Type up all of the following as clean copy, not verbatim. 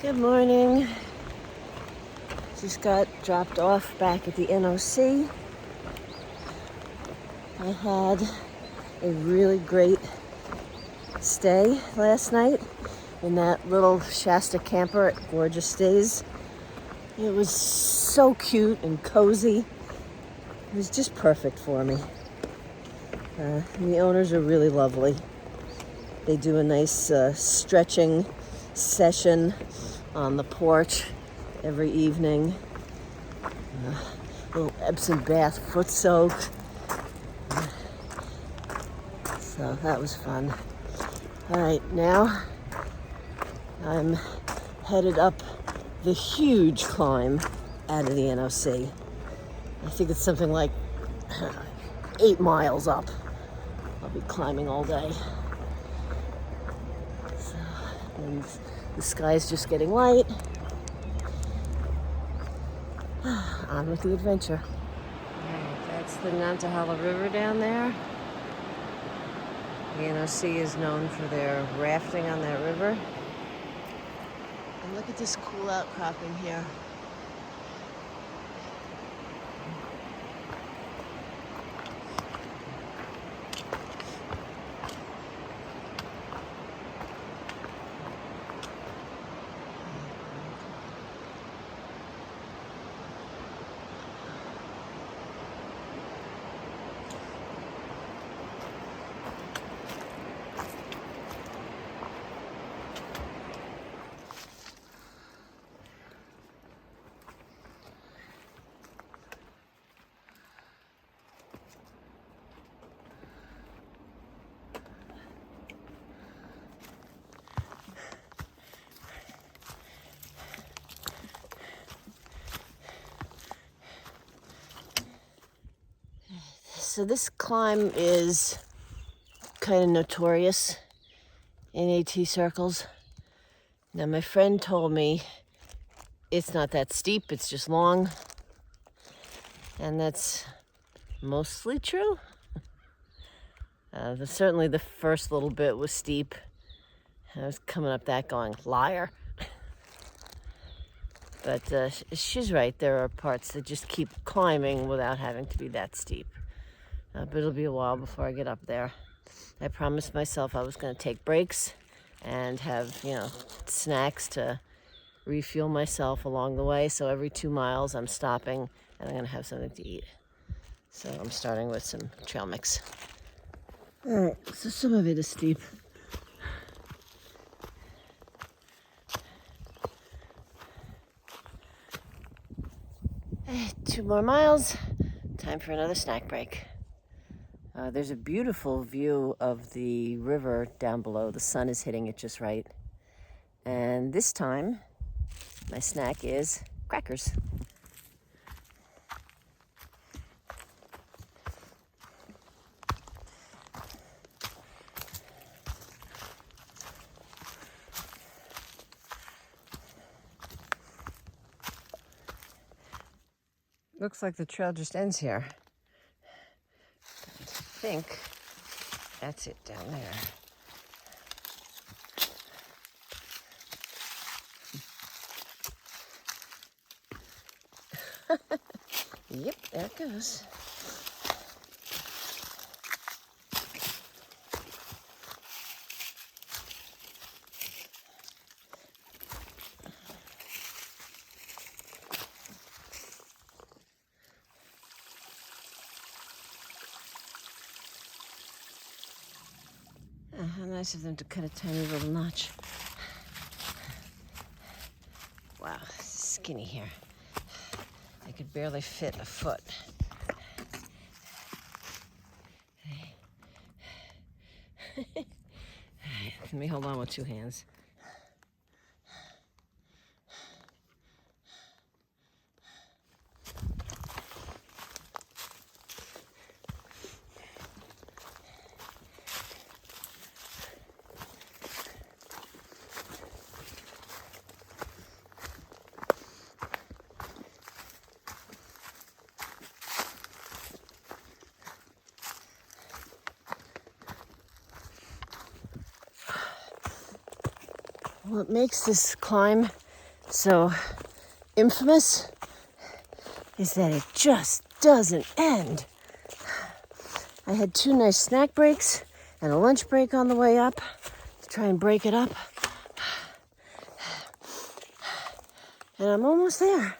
Good morning. Just got dropped off back at the NOC. I had a really great stay last night in that little Shasta camper at Gorgeous Stays. It was so cute and cozy. It was just perfect for me. And the owners are really lovely. They do a nice stretching session on the porch every evening. Little Epsom bath, foot soak. So that was fun. All right, now I'm headed up the huge climb out of the NOC. I think it's something like 8 miles up. I'll be climbing all day. So, and the sky's just getting light. On with the adventure. All right, that's the Nantahala River down there. The NOC is known for their rafting on that river. And look at this cool outcropping here. So this climb is kind of notorious in AT circles. Now my friend told me it's not that steep, it's just long. And that's mostly true. Certainly the first little bit was steep. I was coming up that going, liar. But she's right, there are parts that just keep climbing without having to be that steep. But it'll be a while before I get up there. I promised myself I was going to take breaks and have, snacks to refuel myself along the way. So every 2 miles I'm stopping and I'm going to have something to eat. So I'm starting with some trail mix. All right, so some of it is steep. Hey, 2 more miles. Time for another snack break. There's a beautiful view of the river down below. The sun is hitting it just right. And this time, my snack is crackers. Looks like the trail just ends here. I think that's it down there. Yep, there it goes. How nice of them to cut a tiny little notch. Wow, this is skinny here. I could barely fit a foot. Let me hold on with 2 hands. What makes this climb so infamous is that it just doesn't end. I had 2 nice snack breaks and a lunch break on the way up to try and break it up. And I'm almost there.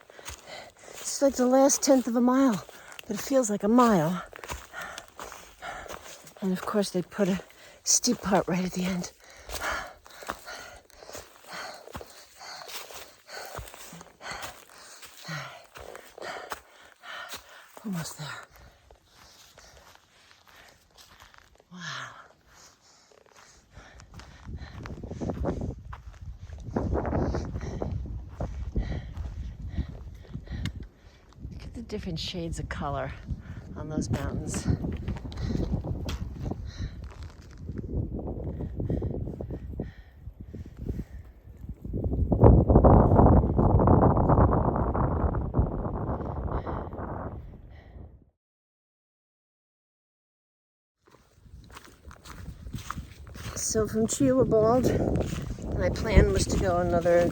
It's like the last 1/10 of a mile, but it feels like a mile. And of course they put a steep part right at the end. Almost there. Wow. Look at the different shades of color on those mountains. So from Chihuahua, my plan was to go another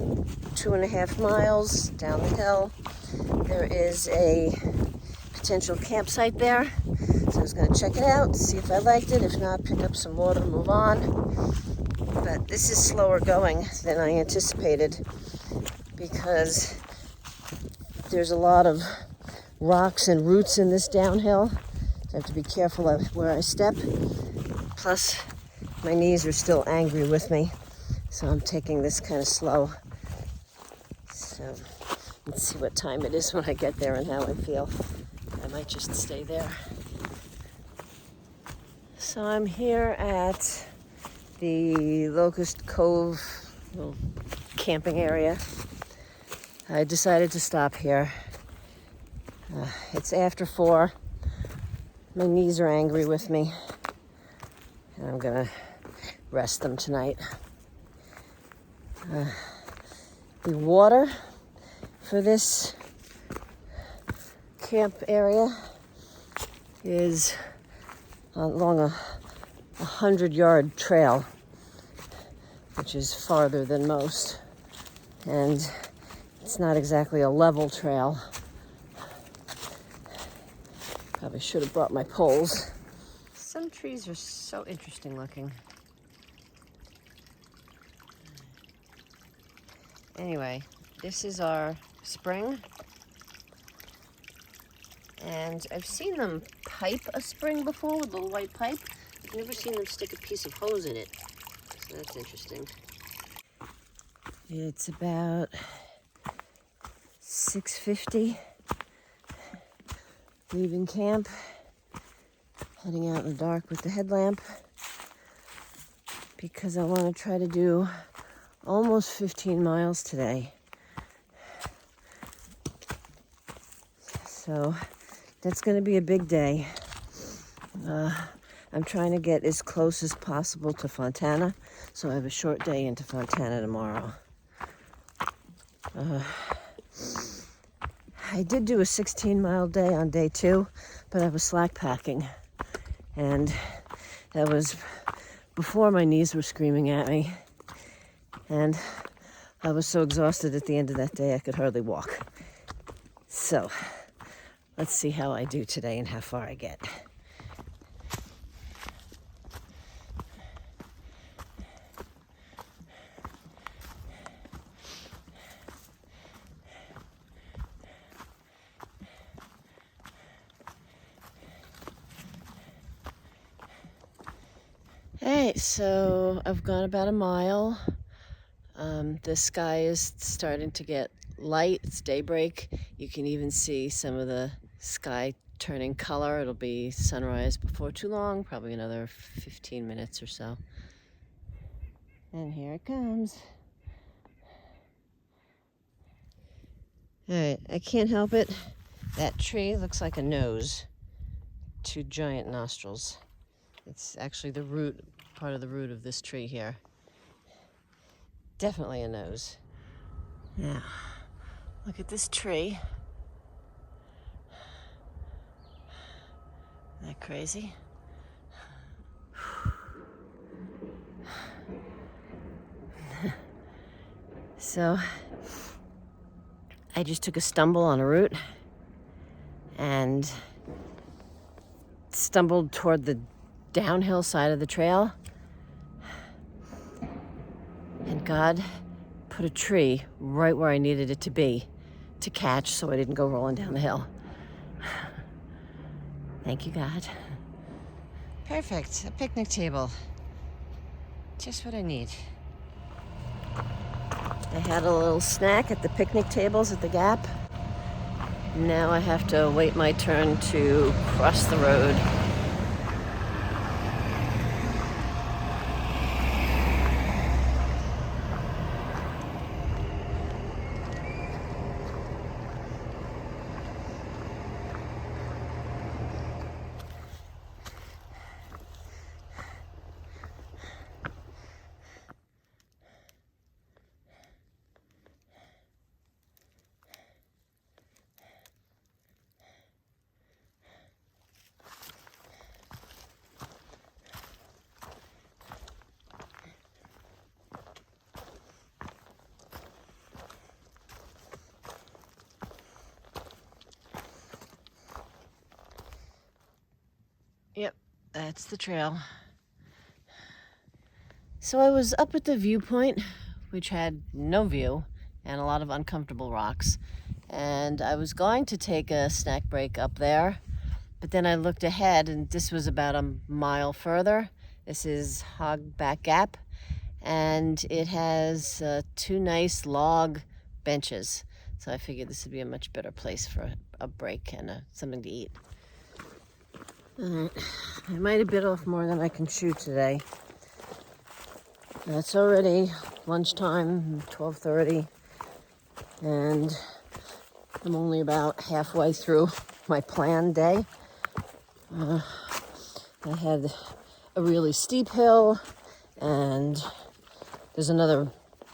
2.5 miles down the hill. There is a potential campsite there, so I was going to check it out, see if I liked it. If not, pick up some water, move on. But this is slower going than I anticipated because there's a lot of rocks and roots in this downhill. So I have to be careful of where I step. Plus, my knees are still angry with me, so I'm taking this kind of slow. So let's see what time it is when I get there and how I feel. I might just stay there. So I'm here at the Locust Cove little camping area. I decided to stop here. It's after 4. My knees are angry with me, and I'm gonna rest them tonight. The water for this camp area is along a 100-yard trail, which is farther than most, and it's not exactly a level trail. Probably should have brought my poles. Some trees are so interesting looking. Anyway, this is our spring, and I've seen them pipe a spring before with a little white pipe. I've never seen them stick a piece of hose in it, so that's interesting. It's about 6:50, leaving camp, heading out in the dark with the headlamp, because I want to try to do almost 15 miles today. So that's going to be a big day. I'm trying to get as close as possible to Fontana, so I have a short day into Fontana tomorrow. I did do a 16-mile day on day 2, but I was slack packing, and that was before my knees were screaming at me. And I was so exhausted at the end of that day I could hardly walk. So let's see how I do today and how far I get. Hey, so I've gone about a mile. The sky is starting to get light. It's daybreak. You can even see some of the sky turning color. It'll be sunrise before too long, probably another 15 minutes or so. And here it comes. All right, I can't help it. That tree looks like a nose. 2 giant nostrils. It's actually the root, part of the root of this tree here. Definitely a nose. Now, look at this tree. Isn't that crazy? So, I just took a stumble on a route and stumbled toward the downhill side of the trail. And God put a tree right where I needed it to be to catch so I didn't go rolling down the hill. Thank you, God. Perfect, a picnic table. Just what I need. I had a little snack at the picnic tables at the Gap. Now I have to wait my turn to cross the road. Yep, that's the trail. So I was up at the viewpoint, which had no view and a lot of uncomfortable rocks. And I was going to take a snack break up there, but then I looked ahead and this was about a mile further. This is Hogback Gap, and it has 2 nice log benches. So I figured this would be a much better place for a break and something to eat. I might have bit off more than I can chew today. It's already lunchtime, 12:30, and I'm only about halfway through my planned day. I had a really steep hill, and there's another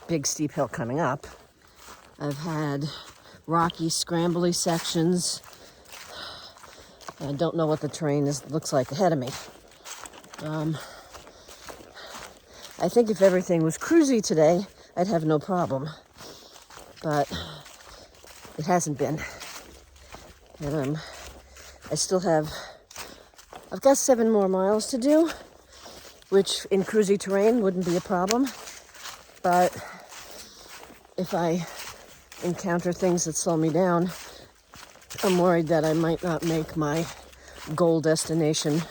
big steep hill coming up. I've had rocky, scrambly sections. I don't know what the terrain looks like ahead of me. I think if everything was cruisy today, I'd have no problem. But it hasn't been. And I've got 7 more miles to do, which in cruisy terrain wouldn't be a problem. But if I encounter things that slow me down, I'm worried that I might not make my goal destination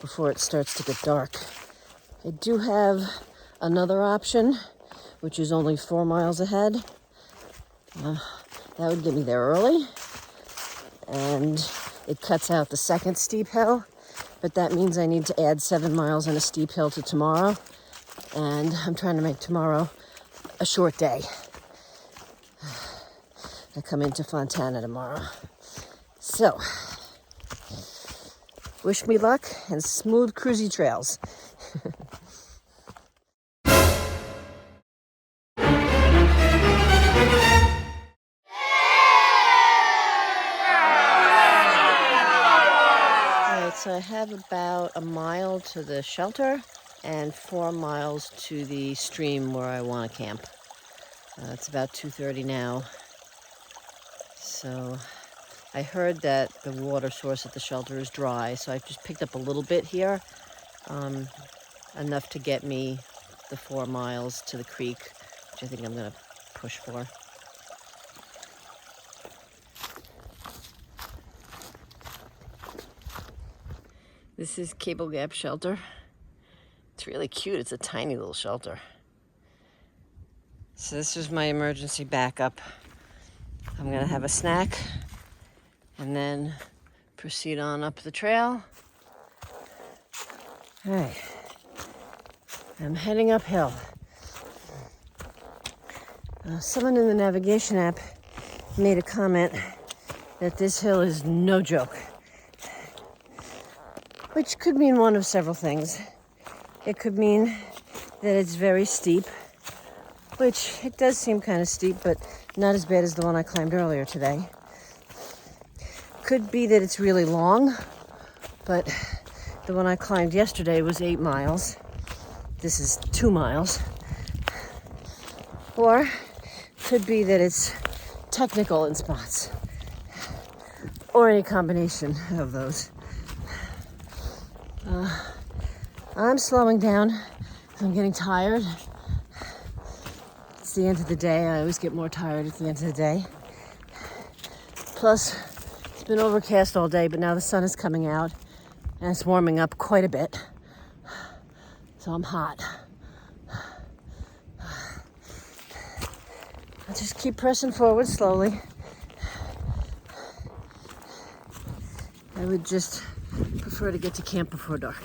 before it starts to get dark. I do have another option, which is only 4 miles ahead. That would get me there early, and it cuts out the second steep hill, but that means I need to add 7 miles and a steep hill to tomorrow, and I'm trying to make tomorrow a short day. I come into Fontana tomorrow. So, wish me luck and smooth cruisy trails. So I have about a mile to the shelter and 4 miles to the stream where I want to camp. It's about 2:30 now. So I heard that the water source at the shelter is dry, so I've just picked up a little bit here, enough to get me the 4 miles to the creek, which I think I'm going to push for. This is Cable Gap Shelter. It's really cute. It's a tiny little shelter. So this is my emergency backup. I'm gonna have a snack and then proceed on up the trail. All right, I'm heading uphill. Someone in the navigation app made a comment that this hill is no joke, which could mean one of several things. It could mean that it's very steep, which it does seem kind of steep, but not as bad as the one I climbed earlier today. Could be that it's really long, but the one I climbed yesterday was 8 miles. This is 2 miles. Or could be that it's technical in spots, or any combination of those. I'm slowing down. I'm getting tired. It's the end of the day. I always get more tired at the end of the day. Plus, it's been overcast all day, but now the sun is coming out and it's warming up quite a bit. So I'm hot. I'll just keep pressing forward slowly. I would just prefer to get to camp before dark.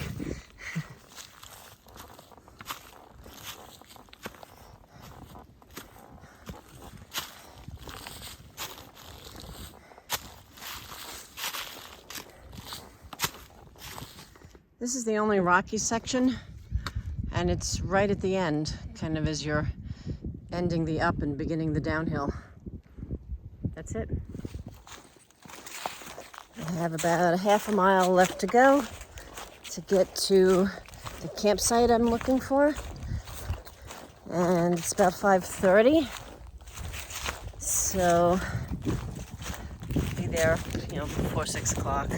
This is the only rocky section, and it's right at the end, kind of as you're ending the up and beginning the downhill. That's it. I have about a half a mile left to go to get to the campsite I'm looking for, and it's about 5:30, so I'll be there, before 6 o'clock.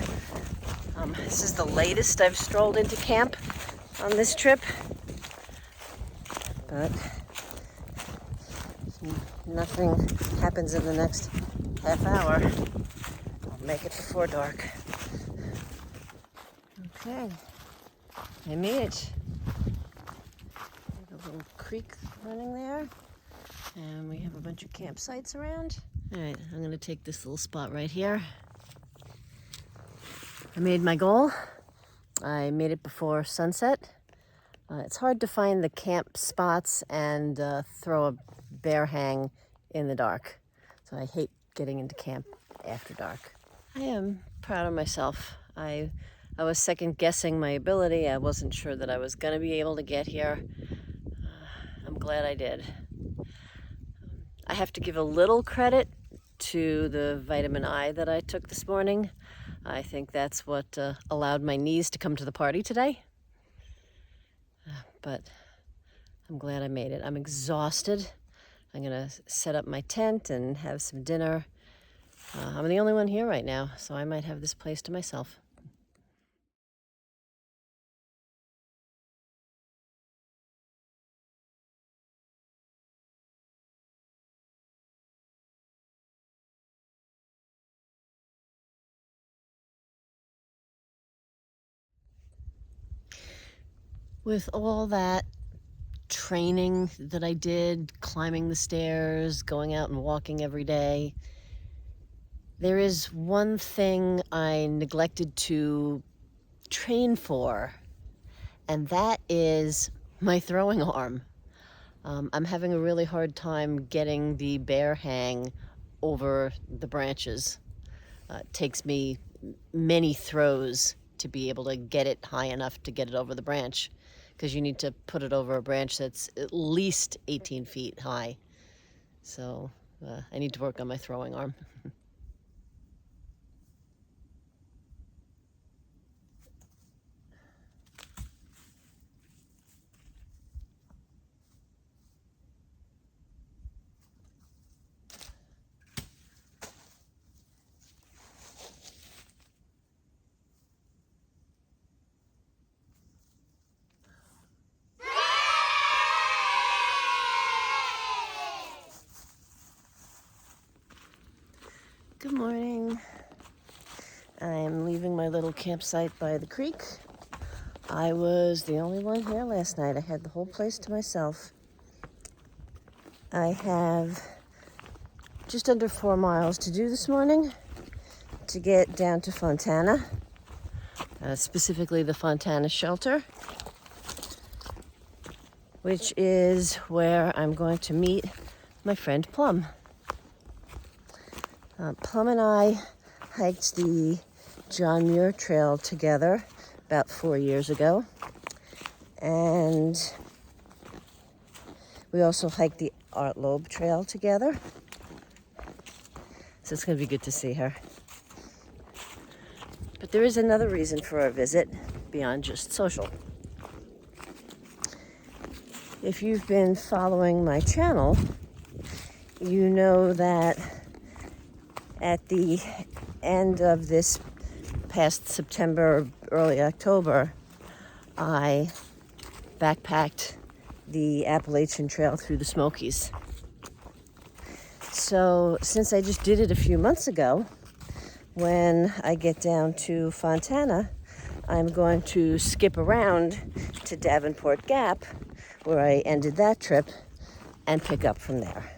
This is the latest I've strolled into camp on this trip, but if nothing happens in the next half hour, I'll make it before dark. Okay, I made it. There's a little creek running there, and we have a bunch of campsites around. All right, I'm gonna take this little spot right here. I made my goal. I made it before sunset. It's hard to find the camp spots and throw a bear hang in the dark. So I hate getting into camp after dark. I am proud of myself. I was second guessing my ability. I wasn't sure that I was gonna be able to get here. I'm glad I did. I have to give a little credit to the vitamin I that I took this morning. I think that's what allowed my knees to come to the party today. But I'm glad I made it. I'm exhausted. I'm gonna set up my tent and have some dinner. I'm the only one here right now, so I might have this place to myself. With all that training that I did, climbing the stairs, going out and walking every day, there is one thing I neglected to train for, and that is my throwing arm. I'm having a really hard time getting the bear hang over the branches. It takes me many throws to be able to get it high enough to get it over the branch, because you need to put it over a branch that's at least 18 feet high. So I need to work on my throwing arm. Good morning. I'm leaving my little campsite by the creek. I was the only one here last night. I had the whole place to myself. I have just under 4 miles to do this morning to get down to Fontana, specifically the Fontana shelter, which is where I'm going to meet my friend Plum. Plum and I hiked the John Muir Trail together about 4 years ago, and we also hiked the Art Loeb Trail together, so it's going to be good to see her. But there is another reason for our visit beyond just social. If you've been following my channel, you know that at the end of this past September, early October, I backpacked the Appalachian Trail through the Smokies. So since I just did it a few months ago, when I get down to Fontana, I'm going to skip around to Davenport Gap, where I ended that trip, and pick up from there.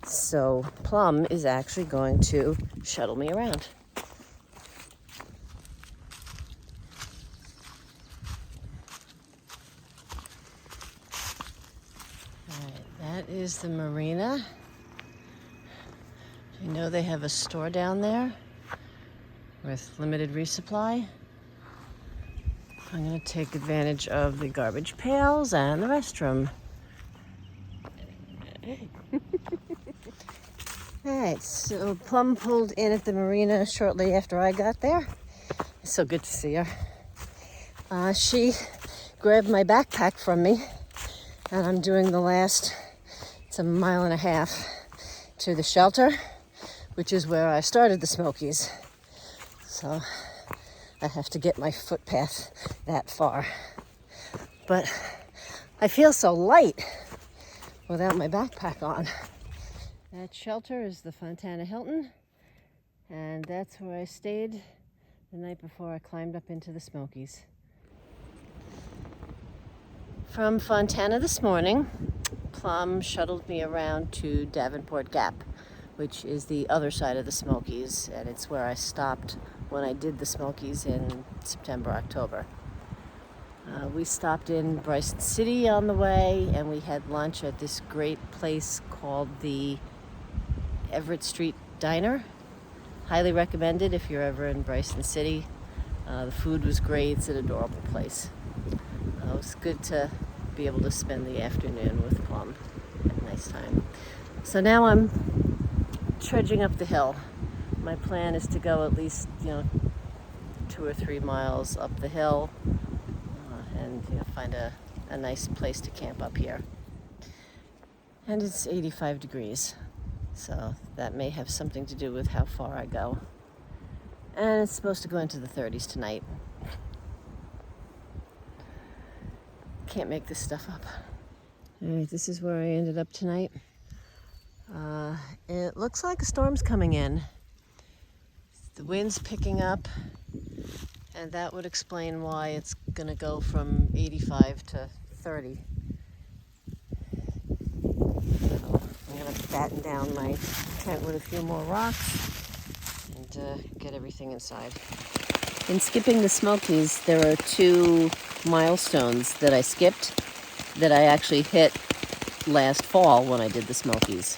So Plum is actually going to shuttle me around. All right, that is the marina. You know they have a store down there with limited resupply. I'm going to take advantage of the garbage pails and the restroom. Alright, so Plum pulled in at the marina shortly after I got there. It's so good to see her. She grabbed my backpack from me, and I'm doing the last, it's a mile and a half to the shelter, which is where I started the Smokies. So I have to get my footpath that far. But I feel so light without my backpack on. That shelter is the Fontana Hilton, and that's where I stayed the night before I climbed up into the Smokies. From Fontana this morning, Plum shuttled me around to Davenport Gap, which is the other side of the Smokies, and it's where I stopped when I did the Smokies in September, October. We stopped in Bryson City on the way, and we had lunch at this great place called the Everett Street Diner. Highly recommended if you're ever in Bryson City. The food was great. It's an adorable place. It was good to be able to spend the afternoon with Plum. Had a nice time. So now I'm trudging up the hill. My plan is to go at least, 2 or 3 miles up the hill and find a nice place to camp up here. And it's 85 degrees, so that may have something to do with how far I go. And it's supposed to go into the 30s tonight. Can't make this stuff up. All right, this is where I ended up tonight. It looks like a storm's coming in. The wind's picking up, and that would explain why it's gonna go from 85 to 30. So I'm gonna batten down my tent with a few more rocks and get everything inside. In skipping the Smokies, there are 2 milestones that I skipped that I actually hit last fall when I did the Smokies.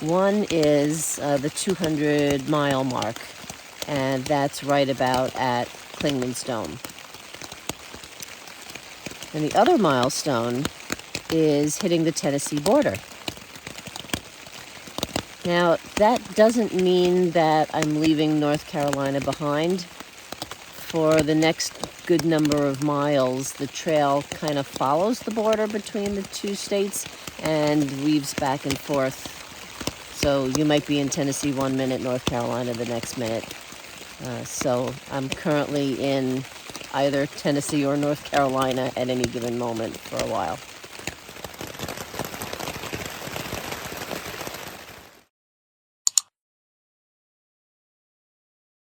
One is the 200-mile mark, and that's right about at Clingman's Dome. And the other milestone is hitting the Tennessee border. Now, that doesn't mean that I'm leaving North Carolina behind. For the next good number of miles, the trail kind of follows the border between the 2 states and weaves back and forth. So you might be in Tennessee 1 minute, North Carolina the next minute. So I'm currently in either Tennessee or North Carolina at any given moment for a while.